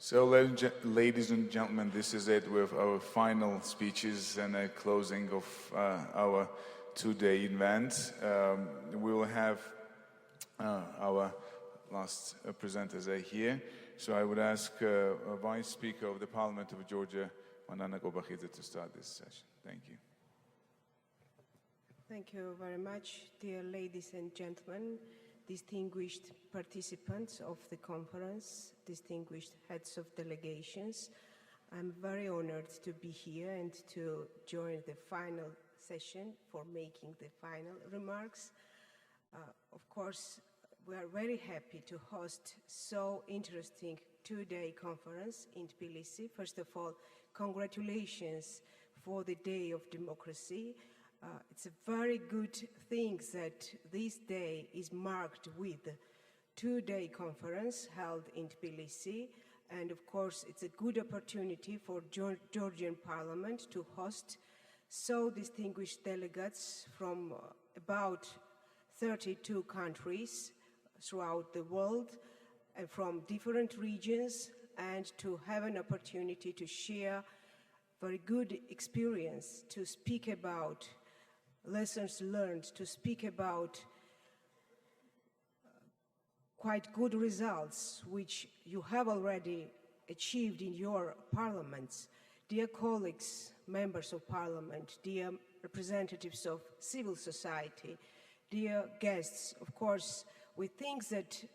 So, ladies and gentlemen, this is it with our final speeches and a closing of our two-day event. We will have our last presenters are here. So I would ask Vice Speaker of the Parliament of Georgia, Manana Kobakhidze, to start this session. Thank you. Thank you very much, dear ladies and gentlemen, distinguished participants of the conference, distinguished heads of delegations. I'm very honored to be here and to join the final session for making the final remarks. Of course, we are very happy to host so interesting two-day conference in Tbilisi. First of all, congratulations for the Day of Democracy. It's a very good thing that this day is marked with a two-day conference held in Tbilisi, and of course it's a good opportunity for Georgian Parliament to host so distinguished delegates from about 32 countries throughout the world and from different regions, and to have an opportunity to share very good experience, to speak about lessons learned, to speak about quite good results which you have already achieved in your parliaments. Dear colleagues, members of parliament, dear representatives of civil society, dear guests, of course, we think that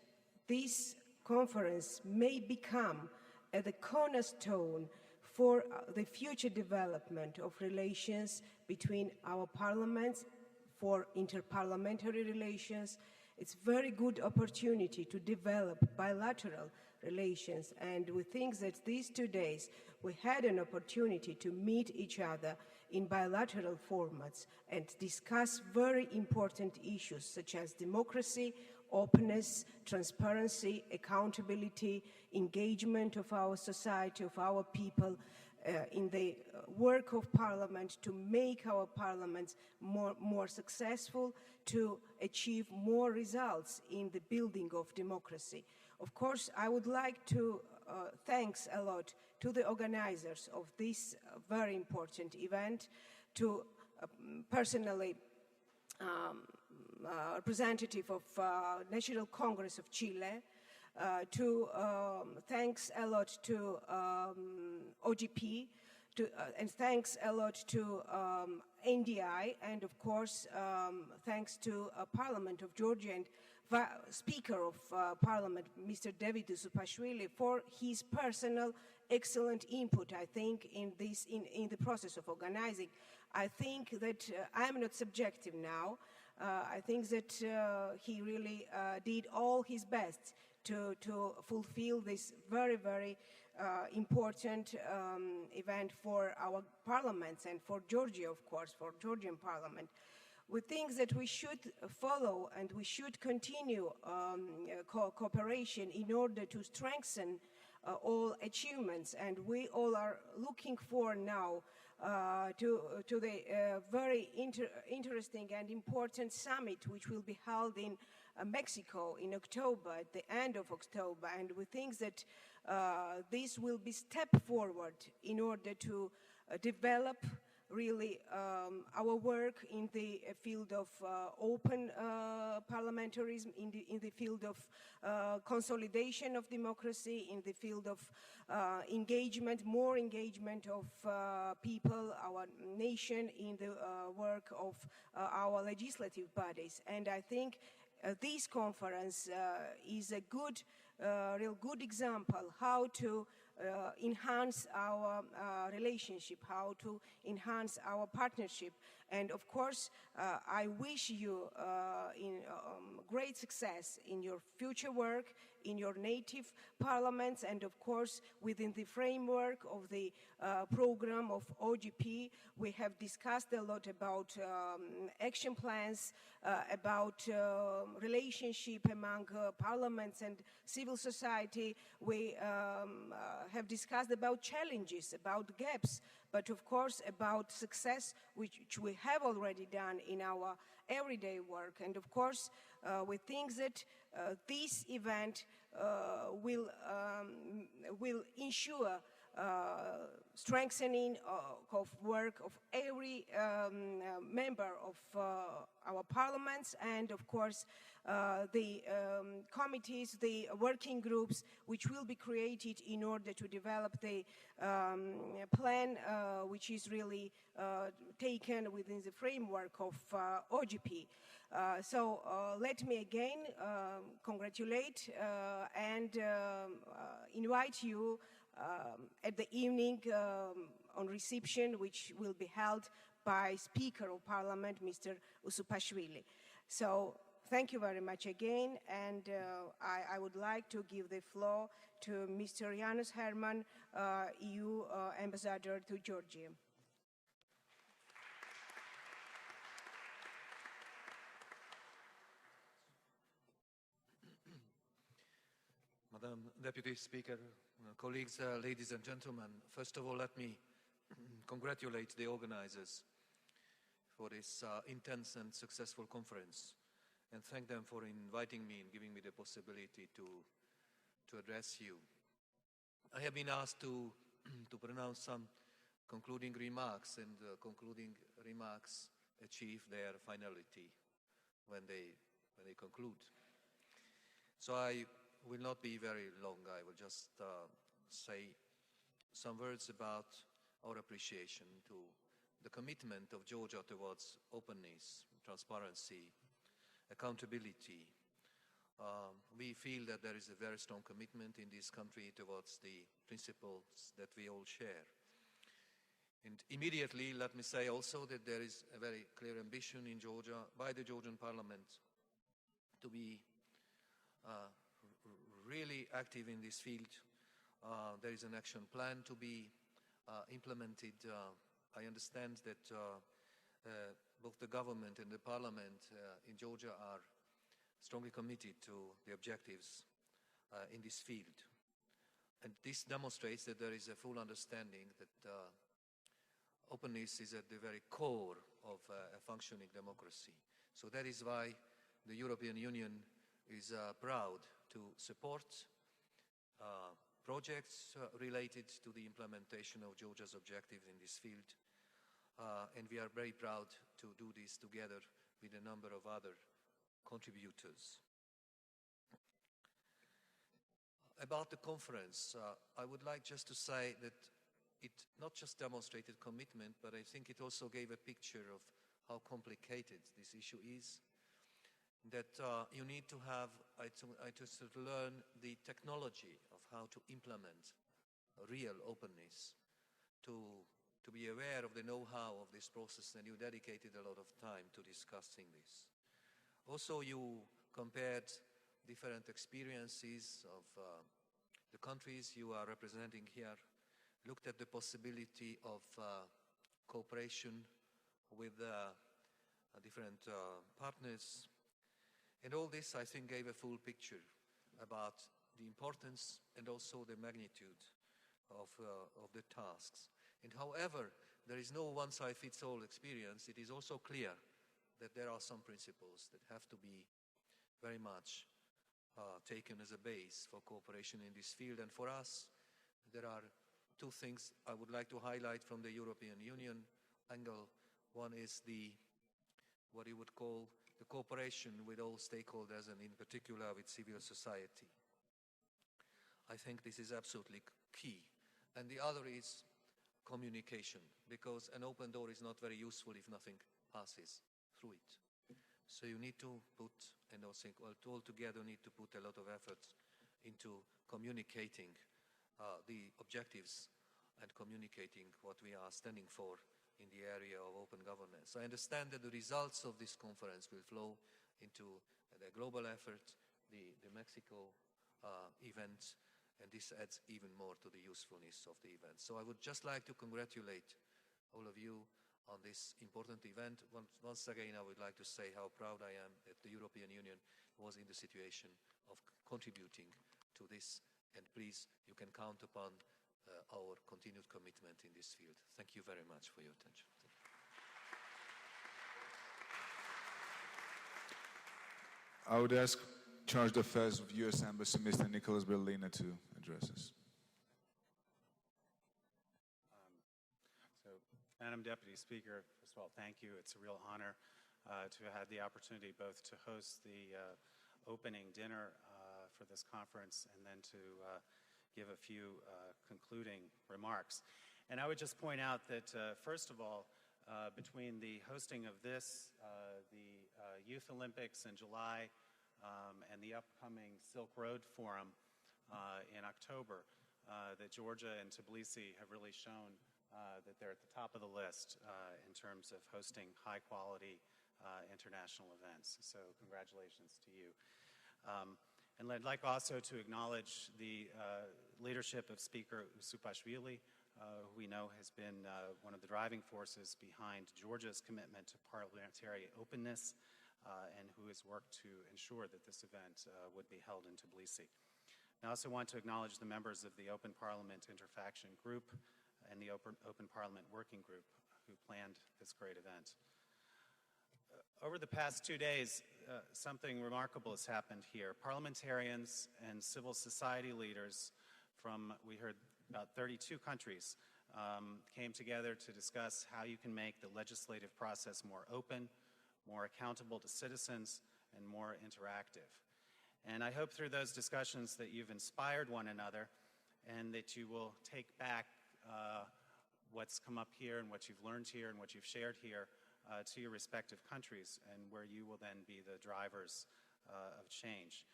this conference may become the cornerstone for the future development of relations between our parliaments, for interparliamentary relations. It's a very good opportunity to develop bilateral relations, and we think that these 2 days we had an opportunity to meet each other in bilateral formats and discuss very important issues such as democracy, openness, transparency, accountability, engagement of our society, of our people in the work of Parliament, to make our parliaments more successful, to achieve more results in the building of democracy. Of course, I would like to thanks a lot to the organizers of this very important event, to personally representative of National Congress of Chile, thanks a lot to OGP, and thanks a lot to NDI, and of course thanks to Parliament of Georgia and Speaker of Parliament, Mr. David Supashvili, for his personal excellent input, I think, in the process of organizing. I think that I'm not subjective now. I think that he really did all his best to fulfill this very, very important event for our parliaments and for Georgia, of course, for Georgian Parliament. We think that we should follow and we should continue cooperation in order to strengthen all achievements, and we all are looking for now to the very interesting and important summit which will be held in Mexico in October, at the end of October, and we think that this will be step forward in order to develop really our work in the field of open parliamentarism, in the field of consolidation of democracy, in the field of engagement, more engagement of people, our nation, in the work of our legislative bodies. And I think this conference is a good, real good example how to enhance our relationship, how to enhance our partnership. And of course, I wish you great success in your future work, in your native parliaments, and of course, within the framework of the program of OGP. We have discussed a lot about action plans, about relationship among parliaments and civil society. We have discussed about challenges, about gaps but of course about success, which we have already done in our everyday work. And of course, we think that this event will ensure strengthening of work of every member of our parliaments, and of course the committees, the working groups which will be created in order to develop the plan which is really taken within the framework of OGP. So let me again congratulate and invite you at the evening on reception, which will be held by Speaker of Parliament, Mr. Usupashvili. So thank you very much again, and I would like to give the floor to Mr. Janos Herman, EU Ambassador to Georgia. Madam Deputy Speaker, colleagues, ladies and gentlemen, first of all, let me congratulate the organizers for this intense and successful conference and thank them for inviting me and giving me the possibility to address you. I have been asked to pronounce some concluding remarks, and concluding remarks achieve their finality when they conclude. So I will not be very long. I will just say some words about our appreciation to the commitment of Georgia towards openness, transparency, accountability. We feel that there is a very strong commitment in this country towards the principles that we all share. And immediately, let me say also that there is a very clear ambition in Georgia by the Georgian parliament to be really active in this field. There is an action plan to be implemented. I understand that both the government and the parliament in Georgia are strongly committed to the objectives in this field. And this demonstrates that there is a full understanding that openness is at the very core of a functioning democracy. So that is why the European Union is proud to support projects related to the implementation of Georgia's objectives in this field. And we are very proud to do this together with a number of other contributors. About the conference, I would like just to say that it not just demonstrated commitment, but I think it also gave a picture of how complicated this issue is. That you need to have, to learn the technology of how to implement real openness, to be aware of the know-how of this process, and you dedicated a lot of time to discussing this. Also, you compared different experiences of the countries you are representing here, looked at the possibility of cooperation with different partners. And all this, I think, gave a full picture about the importance and also the magnitude of the tasks. And however, there is no one-size-fits-all experience, it is also clear that there are some principles that have to be very much taken as a base for cooperation in this field. And for us, there are two things I would like to highlight from the European Union angle. One is what you would call the cooperation with all stakeholders, and in particular with civil society. I think this is absolutely key. And the other is communication, because an open door is not very useful if nothing passes through it. So you need to put, and I think all together need to put a lot of effort into communicating the objectives and communicating what we are standing for in the area of open governance. I understand that the results of this conference will flow into the global effort, the Mexico event, and this adds even more to the usefulness of the event. So I would just like to congratulate all of you on this important event. Once again, I would like to say how proud I am that the European Union was in the situation of contributing to this, and please, you can count upon our continued commitment in this field. Thank you very much for your attention. I would ask Chargé d'Affaires of U.S. Embassy, Mr. Nicholas Berlina, to address us. Madam Deputy Speaker, first of all, thank you. It's a real honor to have the opportunity both to host the opening dinner for this conference and then to give a few concluding remarks. And I would just point out that, first of all, between the hosting of this, the Youth Olympics in July, and the upcoming Silk Road Forum in October, that Georgia and Tbilisi have really shown that they're at the top of the list in terms of hosting high-quality international events. So congratulations to you. And I'd like also to acknowledge the leadership of Speaker Usupashvili, who we know has been one of the driving forces behind Georgia's commitment to parliamentary openness and who has worked to ensure that this event would be held in Tbilisi. I also want to acknowledge the members of the Open Parliament Interfaction Group and the Open Parliament Working Group who planned this great event. Over the past 2 days, something remarkable has happened here. Parliamentarians and civil society leaders from, we heard, about 32 countries came together to discuss how you can make the legislative process more open, more accountable to citizens, and more interactive. And I hope through those discussions that you've inspired one another and that you will take back what's come up here and what you've learned here and what you've shared here to your respective countries, and where you will then be the drivers of change.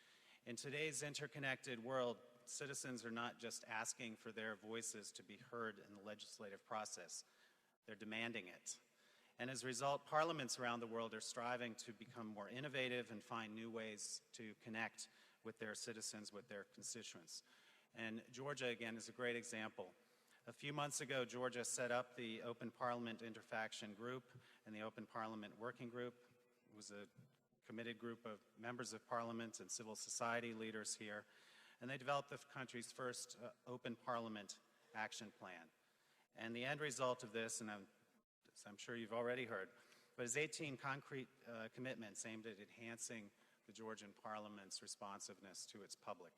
In today's interconnected world, citizens are not just asking for their voices to be heard in the legislative process, they're demanding it. And as a result, parliaments around the world are striving to become more innovative and find new ways to connect with their citizens, with their constituents. And Georgia, again, is a great example. A few months ago, Georgia set up the Open Parliament Interfaction Group and the Open Parliament Working Group. It was a committed group of members of parliament and civil society leaders here, and they developed the country's first Open Parliament Action Plan. And the end result of this, and I'm sure you've already heard, but is 18 concrete commitments aimed at enhancing the Georgian Parliament's responsiveness to its public.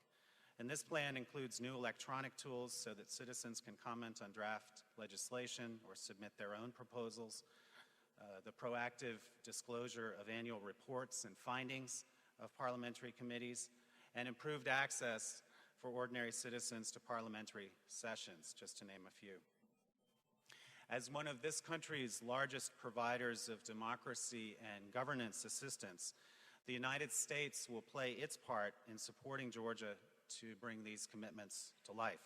And this plan includes new electronic tools so that citizens can comment on draft legislation or submit their own proposals, the proactive disclosure of annual reports and findings of parliamentary committees, and improved access for ordinary citizens to parliamentary sessions, just to name a few. As one of this country's largest providers of democracy and governance assistance, the United States will play its part in supporting Georgia to bring these commitments to life.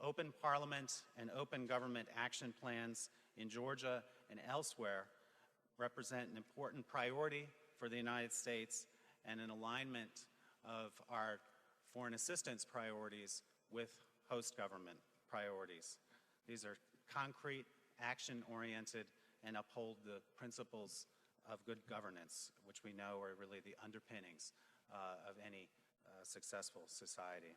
Open Parliament and open government action plans in Georgia and elsewhere represent an important priority for the United States and an alignment of our foreign assistance priorities with host government priorities. These are concrete, action-oriented, and uphold the principles of good governance, which we know are really the underpinnings of any successful society.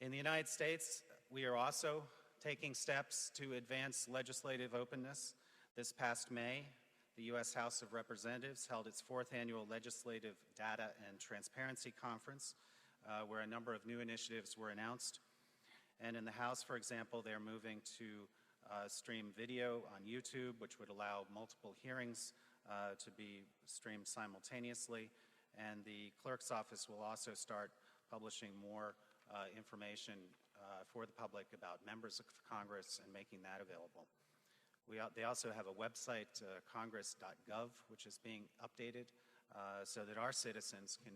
In the United States, we are also taking steps to advance legislative openness. This past May, the U.S. House of Representatives held its 4th annual Legislative Data and Transparency Conference, where a number of new initiatives were announced. And in the House, for example, they're moving to stream video on YouTube, which would allow multiple hearings to be streamed simultaneously. And the clerk's office will also start publishing more information for the public about members of Congress and making that available. They also have a website, congress.gov, which is being updated so that our citizens can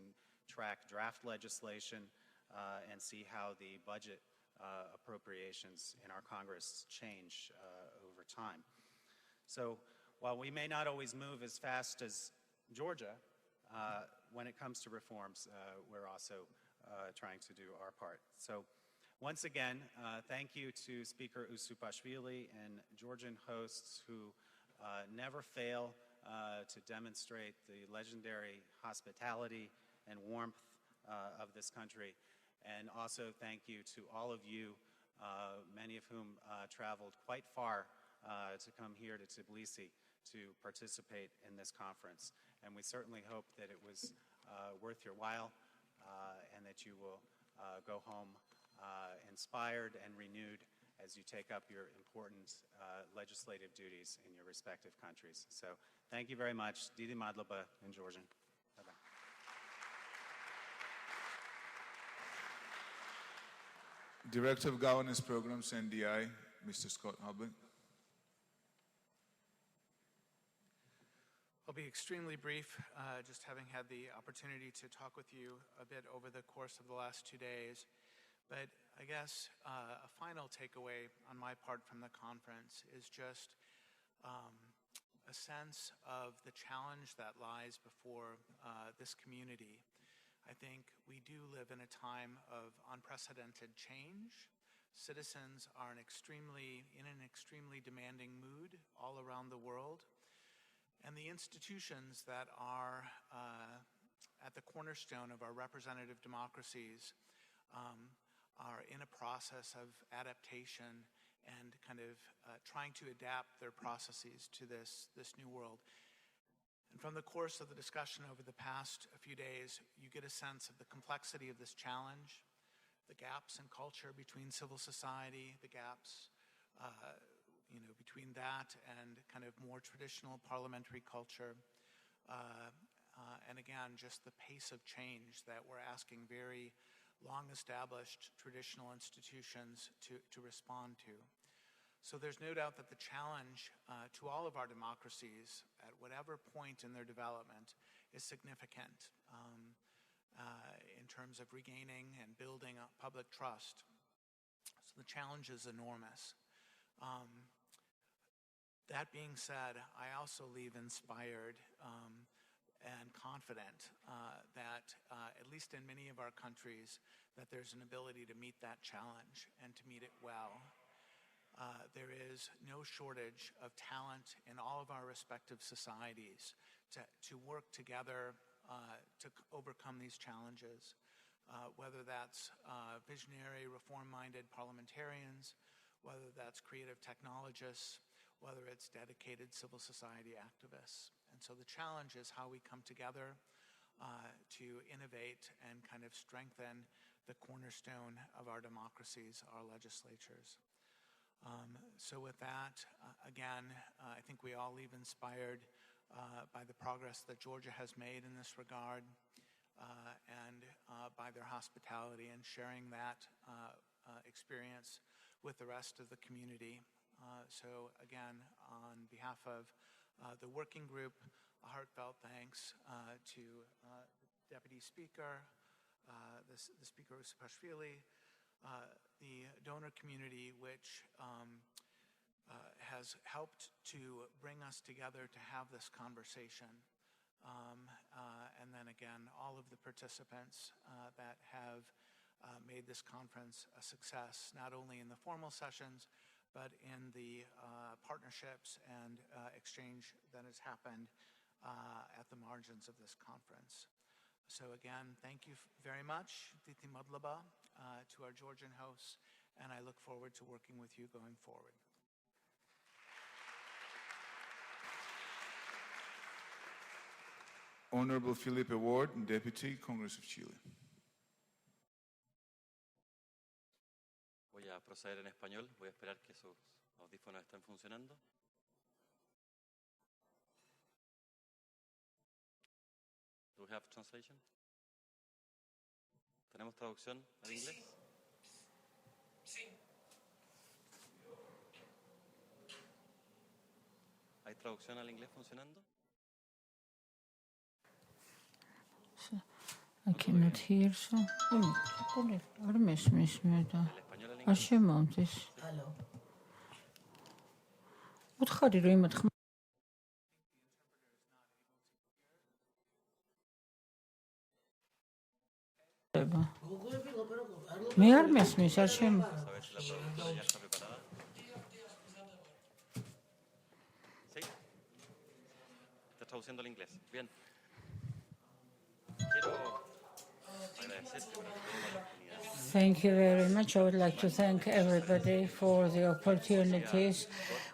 track draft legislation and see how the budget appropriations in our Congress change over time. So while we may not always move as fast as Georgia, when it comes to reforms, we're also trying to do our part. So once again, thank you to Speaker Usupashvili and Georgian hosts who never fail to demonstrate the legendary hospitality and warmth of this country. And also thank you to all of you many of whom traveled quite far to come here to Tbilisi to participate in this conference. And we certainly hope that it was worth your while and that you will go home inspired and renewed as you take up your important legislative duties in your respective countries. So thank you very much. Didi Madlaba in Georgian. Bye-bye. Director of Governance Programs, NDI, Mr. Scott Hubli. I'll be extremely brief, just having had the opportunity to talk with you a bit over the course of the last 2 days. But I guess a final takeaway on my part from the conference is just a sense of the challenge that lies before this community. I think we do live in a time of unprecedented change. Citizens are in an extremely demanding mood all around the world. And the institutions that are at the cornerstone of our representative democracies are in a process of adaptation and kind of trying to adapt their processes to this new world. And from the course of the discussion over the past few days, you get a sense of the complexity of this challenge, the gaps in culture between civil society, the gaps between that and kind of more traditional parliamentary culture. And again, just the pace of change that we're asking very long-established traditional institutions to respond to. So there's no doubt that the challenge to all of our democracies at whatever point in their development is significant in terms of regaining and building up public trust. So the challenge is enormous. That being said, I also leave inspired and confident that, at least in many of our countries, that there's an ability to meet that challenge and to meet it well. There is no shortage of talent in all of our respective societies to work together to overcome these challenges, whether that's visionary, reform-minded parliamentarians, whether that's creative technologists, whether it's dedicated civil society activists. And so the challenge is how we come together to innovate and kind of strengthen the cornerstone of our democracies, our legislatures. So with that, again, I think we all leave inspired by the progress that Georgia has made in this regard and by their hospitality and sharing that experience with the rest of the community. So again, on behalf of the working group, a heartfelt thanks to the Deputy Speaker, the Speaker Usupashvili, the donor community, which has helped to bring us together to have this conversation. And then again, all of the participants that have made this conference a success, not only in the formal sessions, but in the partnerships and exchange that has happened at the margins of this conference. So again, thank you very much, Diti Madlaba, to our Georgian hosts, and I look forward to working with you going forward. Honorable Felipe Ward, Deputy, Congress of Chile. Voy a proceder en español. Voy a esperar que sus audífonos estén funcionando. Do we have translation? ¿Tenemos traducción al inglés? Sí. ¿Hay traducción al inglés funcionando? I cannot hear, so არ მესმის მე და არ შემომდის. უთხარი რომ იმათ ხმება. მე არ მესმის, არ შემ. Sí. Está traduciendo al inglés. Bien. Quiero agradecer primero la oportunidad Thank you very much. I would like to thank everybody for the opportunities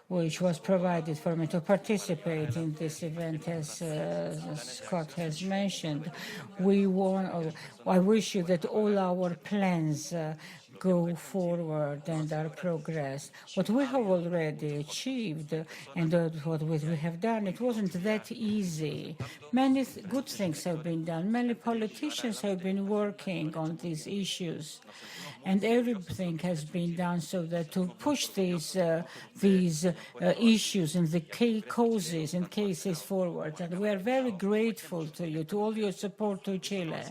which was provided for me to participate in this event. As Scott has mentioned, I wish you that all our plans go forward and are progressed. What we have already achieved and what we have done, it wasn't that easy. Many good things have been done. Many politicians have been working on these issues, and everything has been done so that to push these issues and the causes and cases forward. And we are very grateful to you, to all your support to Chile.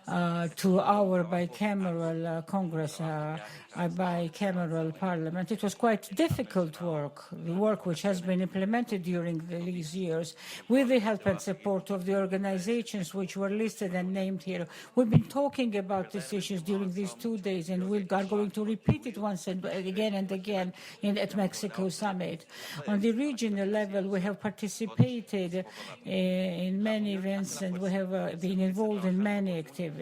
To our bicameral Congress, bicameral Parliament. It was quite difficult work, the work which has been implemented during these years with the help and support of the organizations which were listed and named here. We've been talking about these issues during these 2 days, and we are going to repeat it once and again at Mexico Summit. On the regional level, we have participated in many events, and we have been involved in many activities.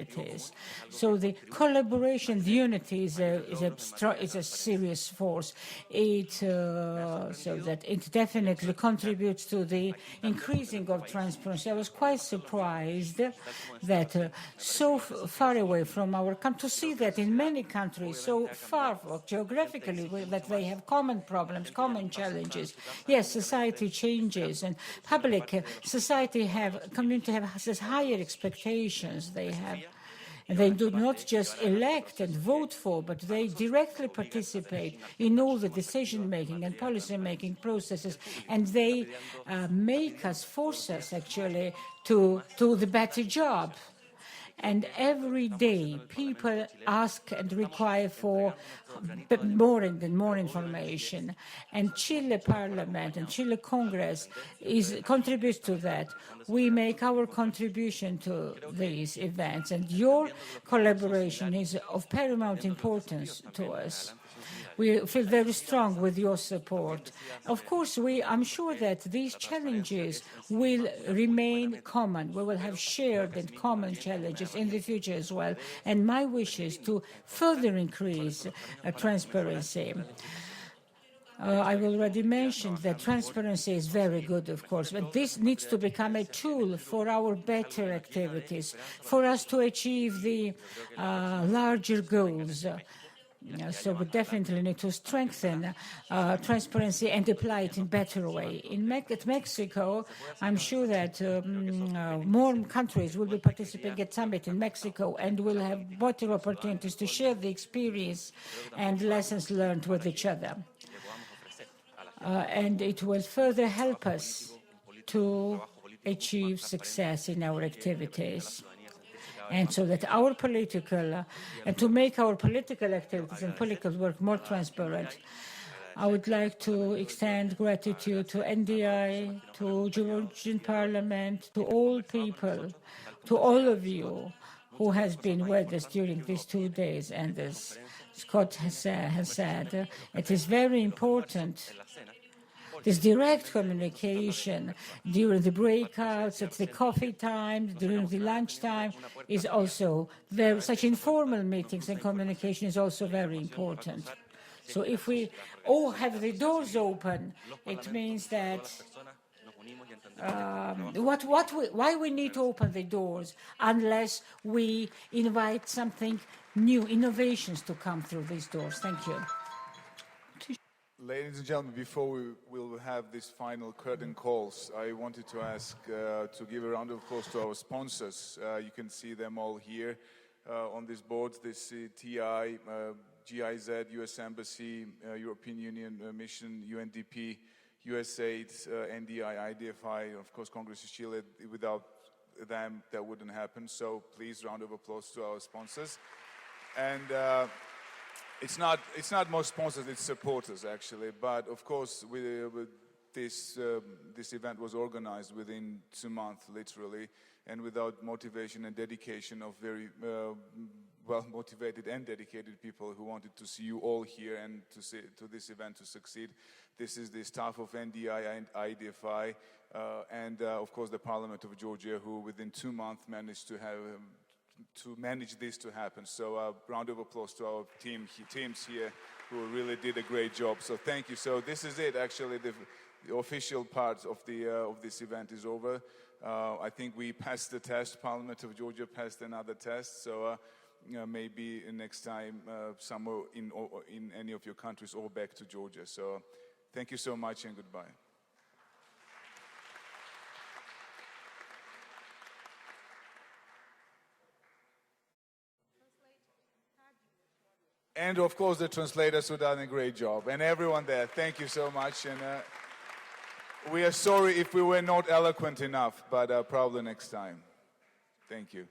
So the collaboration, the unity is a serious force. So that it definitely contributes to the increasing of transparency. I was quite surprised that so far away from our country, to see that in many countries so far geographically that they have common problems, common challenges. Yes, society changes, and community has higher expectations. And they do not just elect and vote for, but they directly participate in all the decision-making and policy-making processes, and they force us actually to do the better job. And every day, people ask and require for more and more information. And Chile Parliament and Chile Congress contributes to that. We make our contribution to these events, and your collaboration is of paramount importance to us. We feel very strong with your support. Of course, I'm sure that these challenges will remain common. We will have shared and common challenges in the future as well. And my wish is to further increase transparency. I've already mentioned that transparency is very good, of course, but this needs to become a tool for our better activities, for us to achieve the larger goals. So we definitely need to strengthen transparency and apply it in a better way. At Mexico, I'm sure that more countries will be participating at summit in Mexico and will have better opportunities to share the experience and lessons learned with each other. And it will further help us to achieve success in our activities. And so that and to make our political activities and political work more transparent. I would like to extend gratitude to NDI, to Georgian Parliament, to all people, to all of you who has been with us during these 2 days. And as Scott has said, it is very important. This direct communication during the breakouts, at the coffee time, during the lunchtime is also such informal meetings and communication is also very important. So if we all have the doors open, it means that why we need to open the doors unless we invite something new, innovations to come through these doors. Thank you. Ladies and gentlemen, before we will have these final curtain calls, I wanted to ask to give a round of applause to our sponsors. You can see them all here on these boards. This TI, GIZ, US Embassy, European Union Mission, UNDP, USAID, NDI, IDFI, of course, Congress of Chile. Without them, that wouldn't happen. So please, round of applause to our sponsors. And it's not more sponsors, it's supporters actually. But of course, this event was organized within 2 months, literally, and without motivation and dedication of very well-motivated and dedicated people who wanted to see you all here and to this event to succeed. This is the staff of NDI and IDFI, and of course the Parliament of Georgia, who within 2 months managed to to manage this to happen. So round of applause to our teams here who really did a great job. So thank you. So this is it. Actually, the official part of this event is over. I think we passed the test. Parliament of Georgia passed another test. So maybe next time somewhere in any of your countries or back to Georgia. So thank you so much and goodbye. And of course the translators who done a great job. And everyone there, thank you so much. And we are sorry if we were not eloquent enough, but probably next time. Thank you.